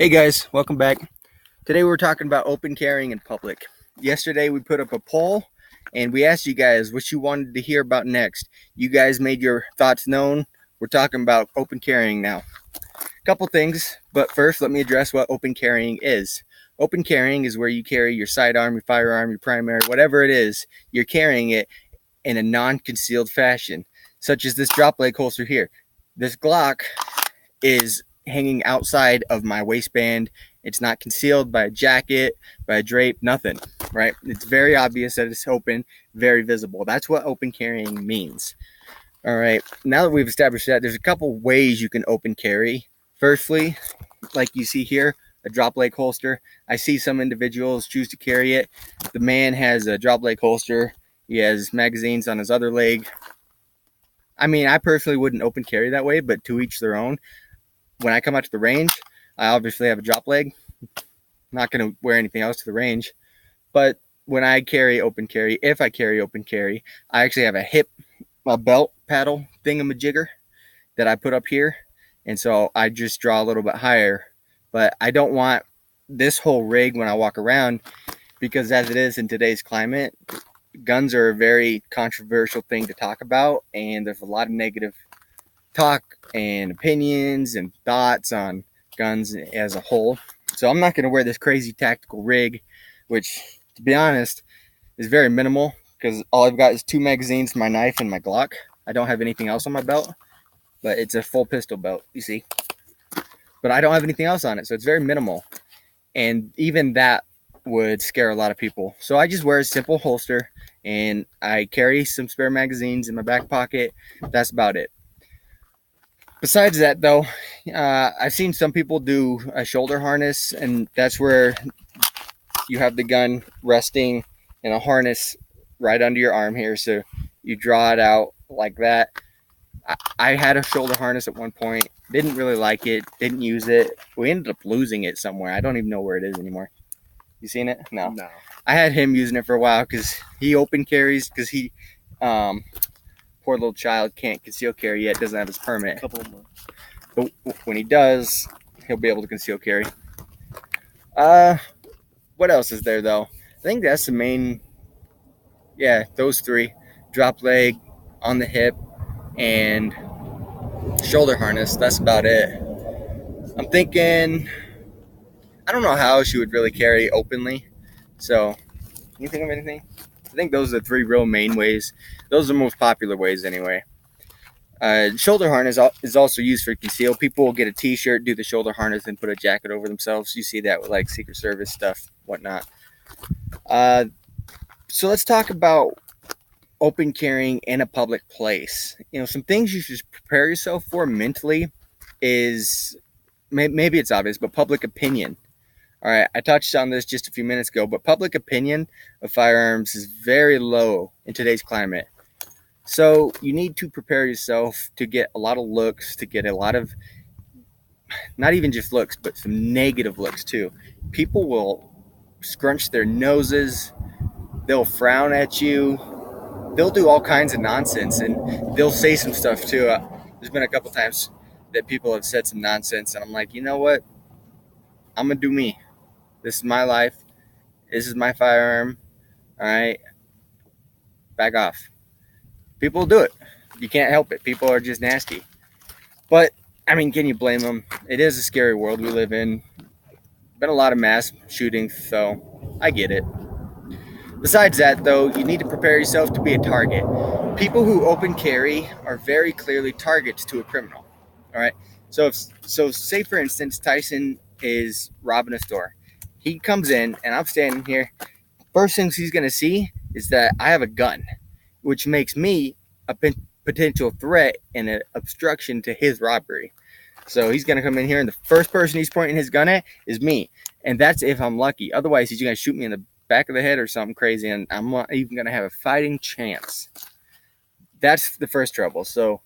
Hey guys, welcome back. Today we're talking about open carrying in public. Yesterday we put up a poll and we asked you guys what you wanted to hear about next. You guys made your thoughts known. We're talking about open carrying now. A couple things, but first let me address what open carrying is. Open carrying is where you carry your sidearm, your firearm, your primary, whatever it is, you're carrying it in a non-concealed fashion, such as this drop leg holster here. This Glock is hanging outside of my waistband. It's not concealed by a jacket, by a drape, nothing, right? It's very obvious that it's open, very visible. That's what open carrying means. All right, now that we've established that, there's a couple ways you can open carry. Firstly, like you see here, a drop leg holster. I see some individuals choose to carry it. The man has a drop leg holster. He has magazines on his other leg. I mean, I personally wouldn't open carry that way, but to each their own. When I come out to the range, I obviously have a drop leg. I'm not going to wear anything else to the range. But when I carry open carry, if I carry open carry, I actually have a belt paddle thingamajigger that I put up here. And so I just draw a little bit higher. But I don't want this whole rig when I walk around, because as it is in today's climate, guns are a very controversial thing to talk about. And there's a lot of negative talk and opinions and thoughts on guns as a whole. So I'm not going to wear this crazy tactical rig, which, to be honest, is very minimal, because all I've got is 2 magazines, my knife, and my Glock. I don't have anything else on my belt, but it's a full pistol belt, you see. But I don't have anything else on it, so it's very minimal. And even that would scare a lot of people. So I just wear a simple holster, and I carry some spare magazines in my back pocket. That's about it. Besides that, though, I've seen some people do a shoulder harness, and that's where you have the gun resting in a harness right under your arm here. So you draw it out like that. I had a shoulder harness at one point. Didn't really like it. Didn't use it. We ended up losing it somewhere. I don't even know where it is anymore. You seen it? No. I had him using it for a while because he open carries, because he poor little child can't conceal carry yet, doesn't have his permit. A couple of months. But when he does, he'll be able to conceal carry. What else is there, though? I think that's the main, those 3. Drop leg, on the hip, and shoulder harness. That's about it. I'm thinking, I don't know how else you would really carry openly. So, can you think of anything? I think those are the 3 real main ways. Those are the most popular ways anyway. Shoulder harness is also used for conceal. People will get a t-shirt, do the shoulder harness, and put a jacket over themselves. You see that with like Secret Service stuff, whatnot. So let's talk about open carrying in a public place. Some things you should prepare yourself for mentally is, maybe it's obvious, but public opinion. All right, I touched on this just a few minutes ago, but public opinion of firearms is very low in today's climate. So you need to prepare yourself to get a lot of looks, to get a lot of, not even just looks, but some negative looks too. People will scrunch their noses, they'll frown at you, they'll do all kinds of nonsense, and they'll say some stuff too. There's been a couple times that people have said some nonsense, and I'm like, you know what? I'm going to do me. This is my life. This is my firearm. All right? Back off. People do it. You can't help it. People are just nasty. But, I mean, can you blame them? It is a scary world we live in. Been a lot of mass shootings, so I get it. Besides that, though, you need to prepare yourself to be a target. People who open carry are very clearly targets to a criminal. All right? So say, for instance, Tyson is robbing a store. He comes in, and I'm standing here. First things he's going to see is that I have a gun, which makes me a potential threat and an obstruction to his robbery. So he's going to come in here, and the first person he's pointing his gun at is me. And that's if I'm lucky. Otherwise, he's going to shoot me in the back of the head or something crazy, and I'm not even going to have a fighting chance. That's the first trouble. So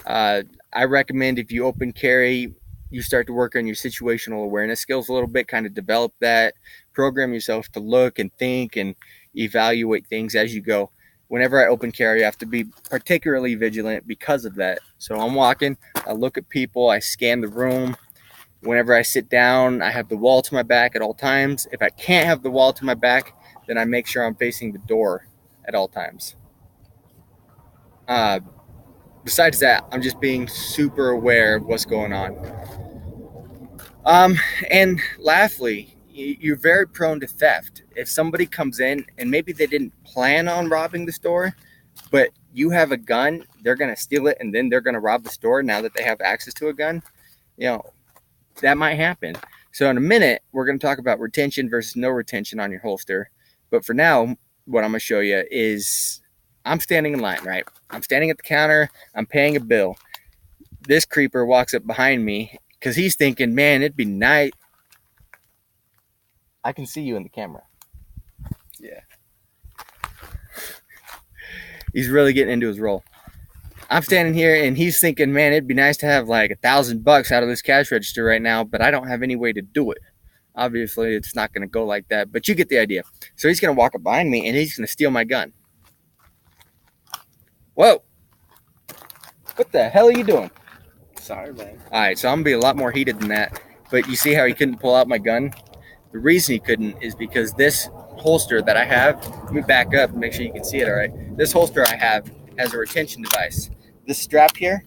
I recommend, if you open carry, you start to work on your situational awareness skills a little bit, kind of develop that, program yourself to look and think and evaluate things as you go. Whenever I open carry, I have to be particularly vigilant because of that. So I'm walking, I look at people, I scan the room, Whenever I sit down, I have the wall to my back at all times. If I can't have the wall to my back, then I make sure I'm facing the door at all times. Besides that, I'm just being super aware of what's going on. And lastly, you're very prone to theft. If somebody comes in and maybe they didn't plan on robbing the store, but you have a gun, they're going to steal it and then they're going to rob the store now that they have access to a gun. You know, that might happen. So in a minute, we're going to talk about retention versus no retention on your holster. But for now, what I'm going to show you is I'm standing in line, right? I'm standing at the counter. I'm paying a bill. This creeper walks up behind me because he's thinking, man, it'd be nice. I can see you in the camera. Yeah. He's really getting into his role. I'm standing here and he's thinking, man, it'd be nice to have like $1,000 out of this cash register right now, but I don't have any way to do it. Obviously, it's not going to go like that, but you get the idea. So he's going to walk up behind me and he's going to steal my gun. Whoa. What the hell are you doing? Sorry, man. All right, so I'm going to be a lot more heated than that. But you see how he couldn't pull out my gun? The reason he couldn't is because this holster that I have, let me back up and make sure you can see it, all right? This holster I have has a retention device. This strap here,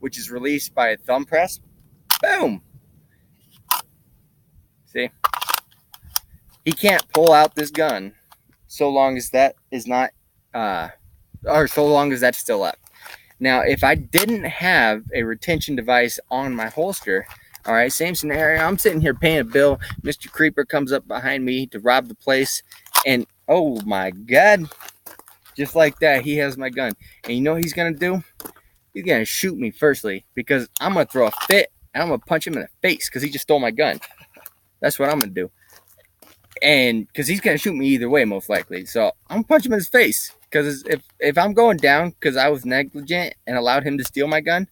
which is released by a thumb press, boom. See? He can't pull out this gun so long as that is not, or so long as that's still up. Now, if I didn't have a retention device on my holster, all right, same scenario. I'm sitting here paying a bill. Mr. Creeper comes up behind me to rob the place. And, oh, my God. Just like that, he has my gun. And you know what he's going to do? He's going to shoot me, firstly, because I'm going to throw a fit, and I'm going to punch him in the face because he just stole my gun. That's what I'm going to do. And because he's going to shoot me either way, most likely. So I'm going to punch him in his face. Because if I'm going down because I was negligent and allowed him to steal my gun,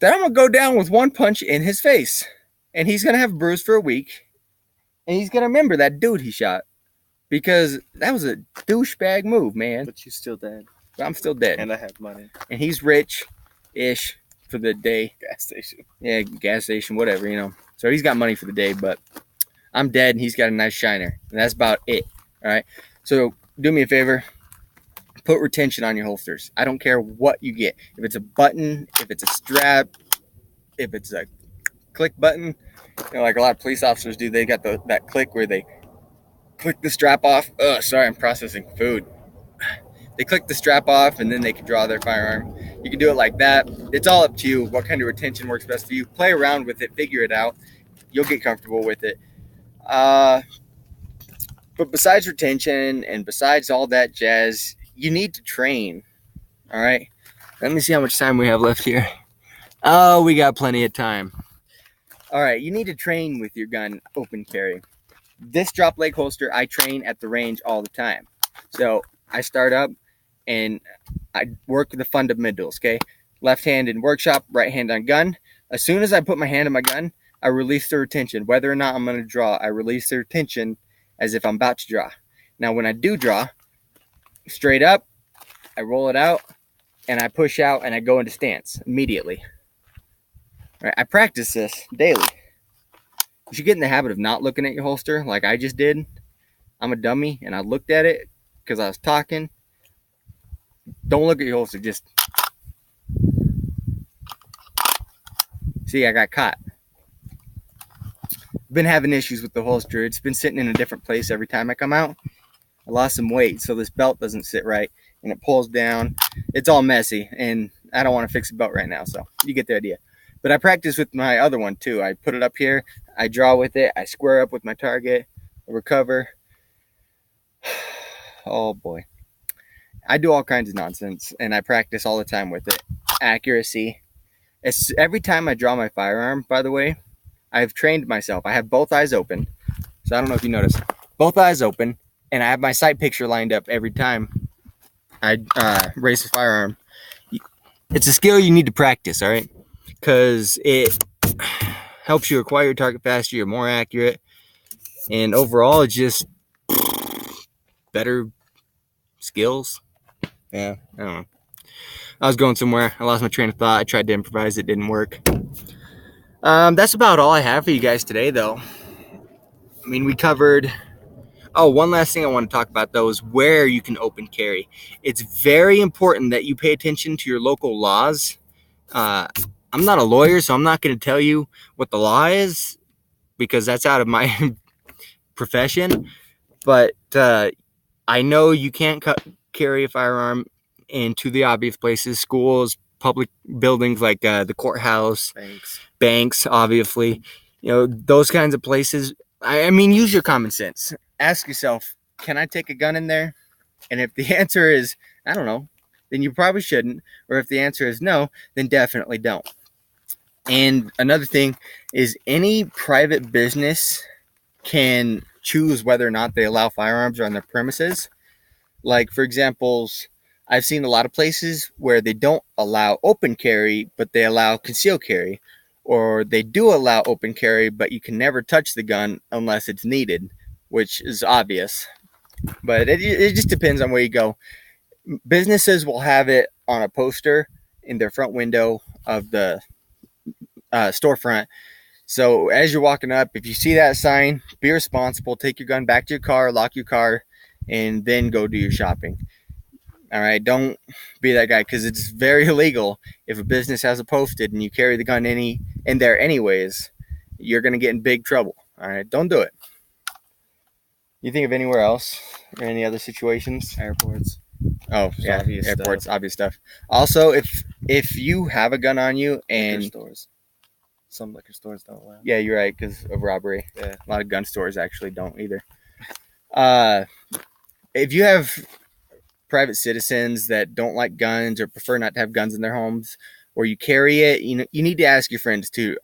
then I'm going to go down with one punch in his face. And he's going to have a bruise for a week. And he's going to remember that dude he shot. Because that was a douchebag move, man. But you're still dead. But I'm still dead. And I have money. And he's rich-ish for the day. Gas station. Yeah, gas station, whatever, you know. So he's got money for the day, but I'm dead and he's got a nice shiner. And that's about it, all right? So do me a favor. Put retention on your holsters. I don't care what you get. If it's a button, if it's a strap, if it's a click button, you know, like a lot of police officers do, they got that click where they click the strap off. Sorry, I'm processing food. They click the strap off and then they can draw their firearm. You can do it like that. It's all up to you what kind of retention works best for you. Play around with it, figure it out. You'll get comfortable with it. But besides retention and besides all that jazz, you need to train. All right. Let me see how much time we have left here. Oh, we got plenty of time. All right. You need to train with your gun open carry. This drop leg holster, I train at the range all the time. So I start up and I work the fundamentals, okay? Left hand in workshop, right hand on gun. As soon as I put my hand on my gun, I release the retention. Whether or not I'm going to draw, I release the retention as if I'm about to draw. Now, when I do draw, straight up, I roll it out, and I push out, and I go into stance immediately. Right? I practice this daily. You should get in the habit of not looking at your holster like I just did. I'm a dummy, and I looked at it because I was talking. Don't look at your holster. Just see, I got caught. Been having issues with the holster. It's been sitting in a different place every time I come out. I lost some weight, so this belt doesn't sit right, and it pulls down. It's all messy, and I don't want to fix the belt right now, so you get the idea. But I practice with my other one, too. I put it up here. I draw with it. I square up with my target. I recover. Oh, boy. I do all kinds of nonsense, and I practice all the time with it. Accuracy. Every time I draw my firearm, by the way, I've trained myself. I have both eyes open. So I don't know if you noticed. Both eyes open, and I have my sight picture lined up every time I raise the firearm. It's a skill you need to practice, all right? Because it helps you acquire your target faster. You're more accurate. And overall, it's just better skills. Yeah, I don't know. I was going somewhere. I lost my train of thought. I tried to improvise. It didn't work. That's about all I have for you guys today, though. I mean, we covered. Oh, one last thing I want to talk about, though, is where you can open carry. It's very important that you pay attention to your local laws. I'm not a lawyer, so I'm not going to tell you what the law is because that's out of my profession. But I know you can't carry a firearm into the obvious places, schools, public buildings like the courthouse, banks, obviously. You know, those kinds of places. I mean, use your common sense. Ask yourself, can I take a gun in there? And if the answer is, I don't know, then you probably shouldn't. Or if the answer is no, then definitely don't. And another thing is any private business can choose whether or not they allow firearms on their premises. Like, for example, I've seen a lot of places where they don't allow open carry, but they allow concealed carry. Or they do allow open carry, but you can never touch the gun unless it's needed, which is obvious. But it just depends on where you go. Businesses will have it on a poster in their front window of the storefront. So as you're walking up, if you see that sign, be responsible, take your gun back to your car, lock your car, and then go do your shopping. All right, don't be that guy because it's very illegal. If a business has it posted and you carry the gun in there anyways, you're going to get in big trouble. All right, don't do it. You think of anywhere else or any other situations? Airports. Oh, yeah, airports, stuff. Obvious stuff. Also, if you have a gun on you and liquor stores. Some liquor stores don't allow. Yeah, you're right, because of robbery. Yeah. A lot of gun stores actually don't either. If you have private citizens that don't like guns or prefer not to have guns in their homes, or you carry it, you need to ask your friends too.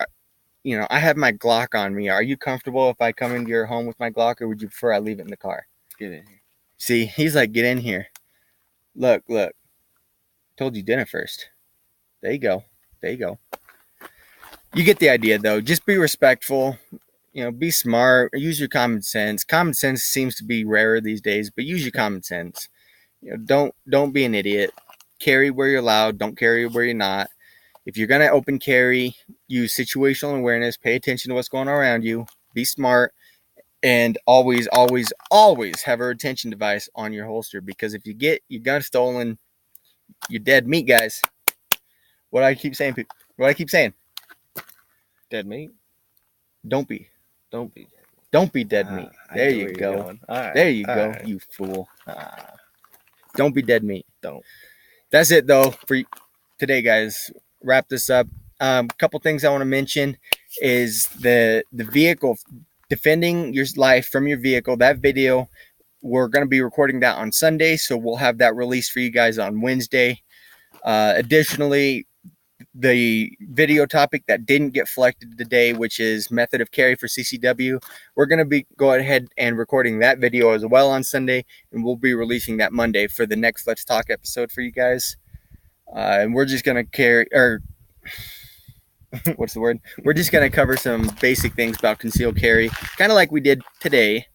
I have my Glock on me. Are you comfortable if I come into your home with my Glock, or would you prefer I leave it in the car? Get in here. See, he's like, get in here. Look. Told you dinner first. There you go. You get the idea, though. Just be respectful. Be smart. Use your common sense. Common sense seems to be rarer these days, but use your common sense. Don't be an idiot. Carry where you're allowed. Don't carry where you're not. If you're gonna open carry, use situational awareness. Pay attention to what's going on around you. Be smart, and always have a retention device on your holster, because if you get your gun stolen, you're dead meat, guys. What do I keep saying? Dead meat? Don't be dead meat. Don't be dead meat. There you go. There you go, right. You fool. Don't be dead meat. Don't. That's it, though, for today, guys. Wrap this up. Couple things I want to mention is the vehicle, defending your life from your vehicle. That video, we're going to be recording that on Sunday, so we'll have that released for you guys on Wednesday. Additionally, the video topic that didn't get selected today, which is method of carry for CCW, we're going to be going ahead and recording that video as well on Sunday, and we'll be releasing that Monday for the next Let's Talk episode for you guys. And we're just going to we're just going to cover some basic things about concealed carry, kind of like we did today,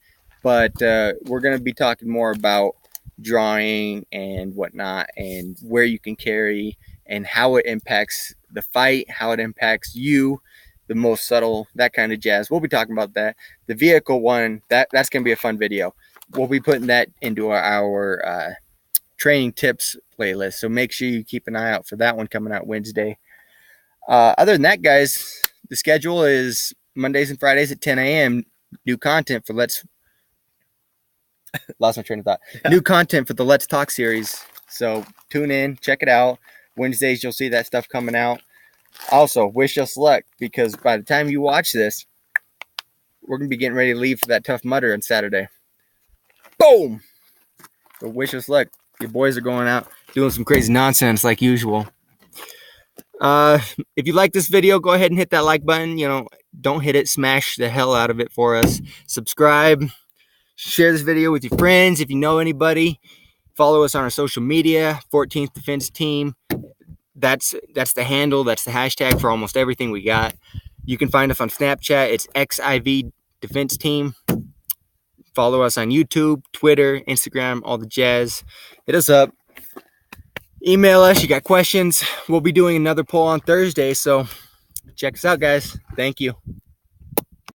but we're going to be talking more about drawing and whatnot, and where you can carry, and how it impacts the fight, how it impacts you, the most subtle, that kind of jazz. We'll be talking about that. The vehicle one, that's going to be a fun video. We'll be putting that into our training tips playlist, so make sure you keep an eye out for that one coming out Wednesday. Other than that, guys, the schedule is Mondays and Fridays at 10 a.m. New content for lost my train of thought. New content for the Let's Talk series. So tune in, check it out. Wednesdays, you'll see that stuff coming out. Also, wish us luck, because by the time you watch this, we're going to be getting ready to leave for that Tough Mudder on Saturday. Boom! So wish us luck. Your boys are going out doing some crazy nonsense like usual. If you like this video, go ahead and hit that like button. Don't hit it. Smash the hell out of it for us. Subscribe. Share this video with your friends if you know anybody. Follow us on our social media, 14th Defense Team. That's the handle. That's the hashtag for almost everything we got. You can find us on Snapchat. It's XIV Defense Team. Follow us on YouTube, Twitter, Instagram, all the jazz. Hit us up. Email us. You got questions. We'll be doing another poll on Thursday, so Check us out, guys. Thank you.